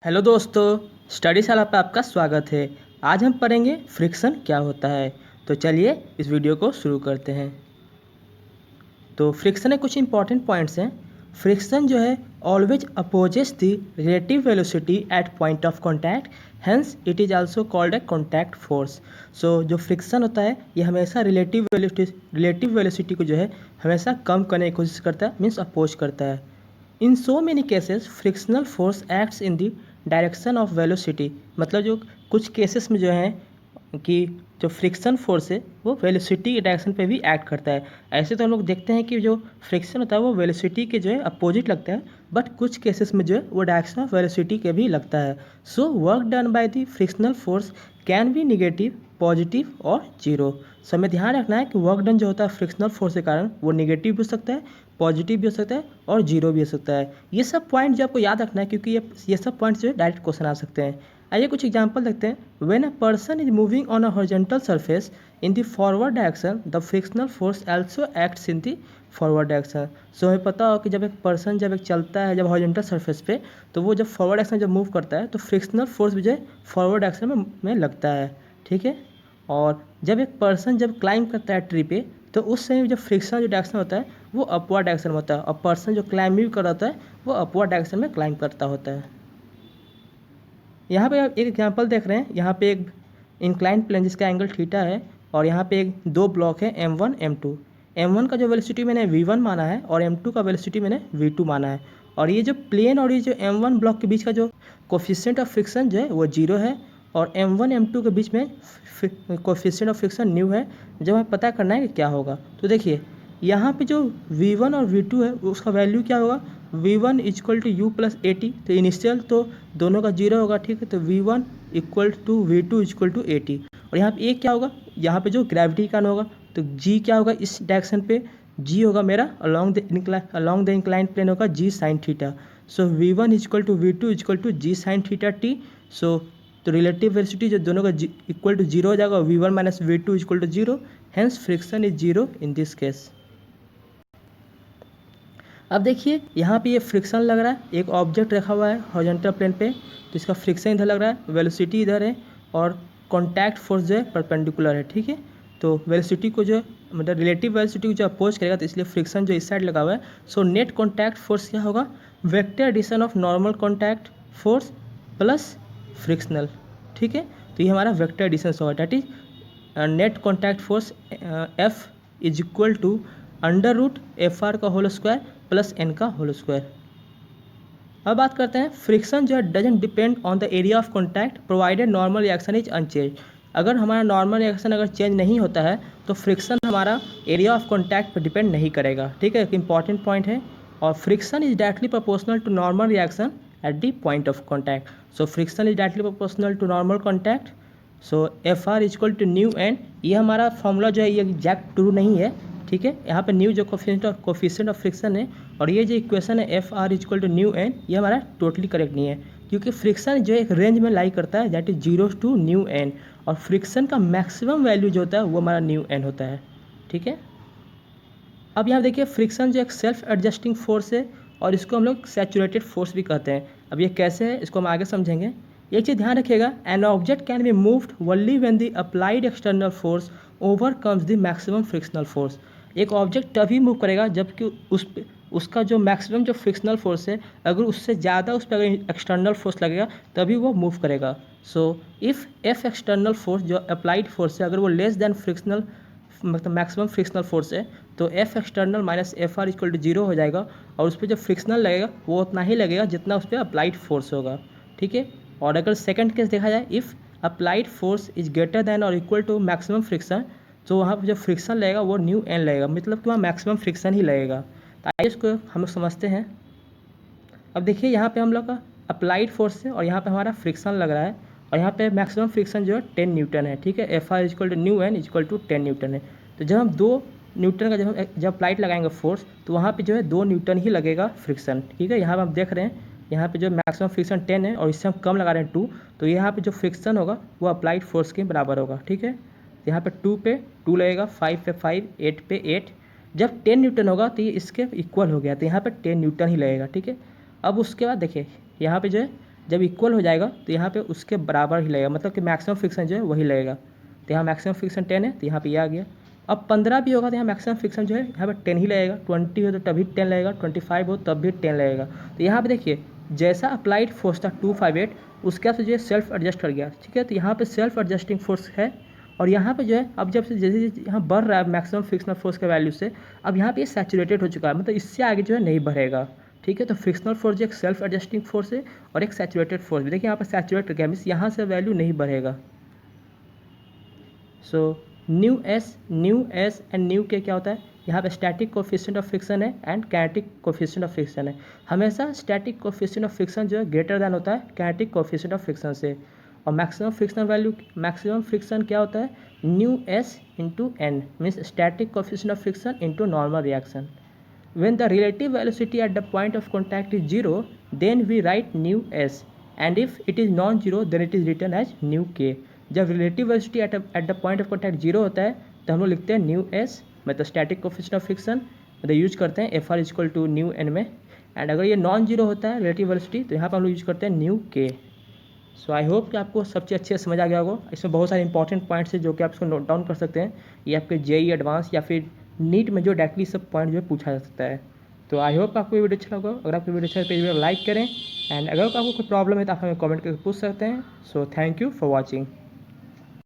Hello दोस्तों, study शाला पे आपका स्वागत है। आज हम पढ़ेंगे फ्रिक्शन क्या होता है। तो चलिए इस वीडियो को शुरू करते हैं। तो फ्रिक्शन के कुछ इंपॉर्टेंट पॉइंट्स हैं। फ्रिक्शन जो है always opposes the relative velocity at point of contact, hence it is also called a contact force. So जो फ्रिक्शन होता है ये हमेशा रिलेटिव वेलोसिटी को जो है हमेशा कम करने की कोशिश करता है, मीन्स अपोज करता है। In so many cases frictional force acts in the direction of velocity, मतलब जो कुछ केसेस में जो है कि जो फ्रिक्शन फोर्स है वो वेलोसिटी के डायरेक्शन पे भी एक्ट करता है। ऐसे तो हम लोग देखते हैं कि जो फ्रिक्शन होता है वो वेलोसिटी के जो है अपोजिट लगता है, बट कुछ केसेस में जो है वो डायरेक्शन ऑफ वेलोसिटी के भी लगता है। So work done by the frictional force can be negative, positive और जीरो। सो हमें ध्यान रखना है कि वर्क डन जो होता है फ्रिक्शनल फोर्स के कारण वो निगेटिव भी हो सकता है, पॉजिटिव भी हो सकता है और जीरो भी हो सकता है। ये सब पॉइंट जो आपको याद रखना है, क्योंकि ये सब पॉइंट्स जो है डायरेक्ट क्वेश्चन आ सकते हैं। आइए कुछ एग्जांपल देखते हैं। When a person is moving on a horizontal surface in the forward direction, the frictional force also acts in the forward direction. So हमें पता हो कि जब एक पर्सन जब एक चलता है जब हॉरिजॉन्टल सरफेस पे, तो वो जब फॉरवर्ड डायरेक्शन जब मूव करता है तो फ्रिक्शनल फोर्स भी जो है फॉरवर्ड डायरेक्शन में लगता है, ठीक है। और जब एक पर्सन जब क्लाइंब करता है ट्री पे, तो उस समय जब फ्रिक्शन जो डायरेक्शन होता है वो अपवर्ड डायरेक्शन में होता है, और पर्सन जो क्लाइंबिंग कर रहा होता है वो अपवर्ड डायरेक्शन में क्लाइंब करता होता है। यहाँ पे आप एक एग्जांपल देख रहे हैं। यहाँ पे एक इंक्लाइंड प्लेन जिसका एंगल थीटा है, और यहाँ पे एक दो ब्लॉक है M1 M2। M1 का जो वेलोसिटी मैंने V1 माना है और M2 का वेलोसिटी मैंने V2 माना है। और ये जो प्लेन और ये जो M1 ब्लॉक के बीच का जो कोफिशिएंट ऑफ फ्रिक्शन जो है वो जीरो है, और M1 M2 के बीच में कोफिशिएंट ऑफ फ्रिक्शन न्यू है। जब हमें पता करना है कि क्या होगा, तो देखिए यहाँ पे जो V1 और V2 है उसका वैल्यू क्या होगा। V1 equal to U plus AT, तो इनिशियल तो दोनों का जीरो होगा, ठीक है। तो V1 equal to V2 equal to AT। और यहाँ पे एक क्या होगा, यहाँ पे जो ग्रेविटी का होगा, तो G क्या होगा इस डायरेक्शन पे, G होगा मेरा अलोंग द इंक्लाइन प्लेन होगा G sine theta. So V1 equal to V2 equal to G sine theta T। So तो रिलेटिव वेलोसिटी जो दोनों का इक्वल टू जीरो हो जाएगा, V1 minus V2 equal to zero, hence friction is zero in this case. अब देखिए यहाँ पे ये फ्रिक्शन लग रहा है, एक ऑब्जेक्ट रखा हुआ है हॉरिजॉन्टल प्लेन पे, तो इसका फ्रिक्शन इधर लग रहा है, वेलोसिटी इधर है, और कॉन्टैक्ट फोर्स जो है परपेंडिकुलर है, ठीक है। तो वेलोसिटी को जो मतलब रिलेटिव वेलोसिटी को जो अपोज करेगा, तो इसलिए फ्रिक्शन जो इस साइड लगा हुआ है। सो नेट कॉन्टैक्ट फोर्स क्या होगा, vector addition of normal contact force plus frictional, ठीक है। तो ये हमारा वेक्टर एडिशन होगा, that is net contact force F is equal to under root FR का होल स्क्वायर प्लस N का होल स्क्वायर। अब बात करते हैं फ्रिक्शन जो है doesn't depend on the area of contact provided normal reaction is unchanged. अगर हमारा नॉर्मल रिएक्शन अगर चेंज नहीं होता है तो फ्रिक्शन हमारा एरिया ऑफ कॉन्टैक्ट पर डिपेंड नहीं करेगा, ठीक है। एक इंपॉर्टेंट पॉइंट है। और friction is directly proportional to normal reaction at the point of contact. So friction is directly proportional to normal contact. So FR equal to mu N, ये हमारा फॉर्मूला जो है ये एग्जैक्ट ट्रू नहीं है, ठीक है। यहाँ पे न्यू जो कोफिशिएंट ऑफ फ्रिक्शन है, और ये जो इक्वेशन है FR equal to mu N, ये हमारा टोटली करेक्ट नहीं है, क्योंकि फ्रिक्शन जो एक रेंज में लाई करता है that is zero to mu N, और फ्रिक्शन का मैक्सिमम वैल्यू जो होता है वो हमारा न्यू एन होता है, ठीक है। अब यहाँ देखिए फ्रिक्शन जो एक सेल्फ एडजस्टिंग फोर्स है, और इसको हम लोग सैचुरेटेड फोर्स भी कहते हैं। अब ये कैसे है इसको हम आगे समझेंगे। एक चीज़ ध्यान रखिएगा, an object can be moved only when the applied external force overcomes the maximum frictional force. एक ऑब्जेक्ट तभी मूव करेगा जबकि उसका जो मैक्सिमम जो फ्रिक्शनल फोर्स है, अगर उससे ज़्यादा उस पर अगर एक्सटर्नल फोर्स लगेगा तभी वो मूव करेगा। So if F external force जो अप्लाइड फोर्स है अगर वो लेस देन फ्रिक्शनल मतलब मैक्सिमम फ्रिक्शनल फोर्स है, तो F external minus FR equal to zero हो जाएगा, और उस पर जो फ्रिक्शनल लगेगा वो उतना ही लगेगा जितना उस पर अप्लाइड फोर्स होगा, ठीक है। और अगर सेकंड केस देखा जाए, if applied force is greater than और इक्वल टू मैक्सिमम फ्रिक्शन, तो वहाँ पर जो फ्रिक्शन लगेगा वो न्यू एन लगेगा, मतलब कि वहाँ मैक्सिमम फ्रिक्शन ही लगेगा। तो आइए इसको हम लोग समझते हैं। अब देखिए यहाँ पे हम लोग का अप्लाइड फोर्स है, और यहाँ पे हमारा फ्रिक्शन लग रहा है, और यहाँ पे मैक्सिमम फ्रिक्शन जो है 10 न्यूटन है, ठीक है। FR equal to mu N equal to 10 newton है। तो जब हम 2 न्यूटन का जब अप्लाइड लगाएंगे फोर्स, तो वहाँ पे जो है 2 न्यूटन ही लगेगा फ्रिक्शन, ठीक है। यहाँ पर हम देख रहे हैं यहाँ पे जो मैक्सिमम फ्रिक्शन 10 है, और इससे हम कम लगा रहे हैं 2, तो यहाँ पे जो फ्रिक्शन होगा वो अप्लाइड फोर्स के बराबर होगा, ठीक है। यहाँ पे 2 पे 2 लगेगा, 5 पे 5, 8 पे 8। जब 10 न्यूटन होगा तो ये इसके इक्वल हो गया, तो यहाँ पे 10 न्यूटन ही लगेगा, ठीक है। अब उसके बाद देखिए यहाँ पे जो है जब इक्वल हो जाएगा तो यहाँ पे उसके बराबर ही लगेगा, मतलब कि मैक्सिमम फ्रिक्शन जो है वही लगेगा। तो यहाँ मैक्सिमम फ्रिक्शन 10 है तो यहाँ पे ये आ गया। अब 15 भी होगा तो यहाँ मैक्सिमम फ्रिक्शन जो है यहाँ पे 10 ही लगेगा, 20 हो तो तभी 10 लगेगा, 25 हो तब भी 10 लगेगा। तो यहाँ पे देखिए जैसा अप्लाइड फोर्स था 258 उसके हिसाब से जो है सेल्फ एडजस्ट कर गया, ठीक है। तो यहाँ पे सेल्फ एडजस्टिंग फोर्स है और यहाँ पे जो है अब जब से जैसे यहाँ बढ़ रहा है मैक्सिमम फ्रिक्शनल फोर्स के वैल्यू से, अब यहाँ पे ये सैचुरेटेड हो चुका है, मतलब इससे आगे जो है नहीं बढ़ेगा, ठीक है। तो फ्रिक्शनल फोर्स जो एक सेल्फ एडजस्टिंग फोर्स है और एक सैचुरेटेड फोर्स भी। देखिए यहाँ पर सैचुरेटेड गया मीन्स यहाँ से वैल्यू नहीं बढ़ेगा। So new S and new के क्या होता है, यहाँ पे स्टैटिक कोफिशिएंट ऑफ फ्रिक्शन है and kinetic coefficient of friction है। हमेशा स्टैटिक कोफिशिएंट ऑफ फ्रिक्शन जो है ग्रेटर दैन होता है काइनेटिक कोफिशिएंट ऑफ फ्रिक्शन से। और maximum friction value, maximum friction क्या होता है, mu S into N means static coefficient of friction into normal reaction. When the relative velocity at the point of contact is 0, then we write nu s, and if it is non-zero, then it is written as nu k. जब relative velocity at the point of contact 0 होता है तो हम लोग लिखते हैं nu s, मतलब static coefficient of friction, मतलब यूज करते हैं fr equal to mu N में। एंड अगर ये नॉन जीरो होता है रिलेटिव वेलोसिटी तो यहाँ पर हम लोग यूज करते हैं न्यू के। सो आई होप कि आपको सब चीज़ अच्छे से समझ आ गया होगा। इसमें बहुत सारे इंपॉर्टेंट पॉइंट्स हैं जो कि आप इसको नोट डाउन कर सकते हैं, ये आपके जेई एडवांस या फिर नीट में जो डायरेक्टली सब पॉइंट जो है पूछा जा सकता है। तो आई होप आपको ये वीडियो अच्छा लगा। अगर आपको वीडियो अच्छा लगे तो लाइक करें एंड अगर आपको कोई प्रॉब्लम है तो आप हमें कमेंट करके पूछ सकते हैं। So thank you for watching.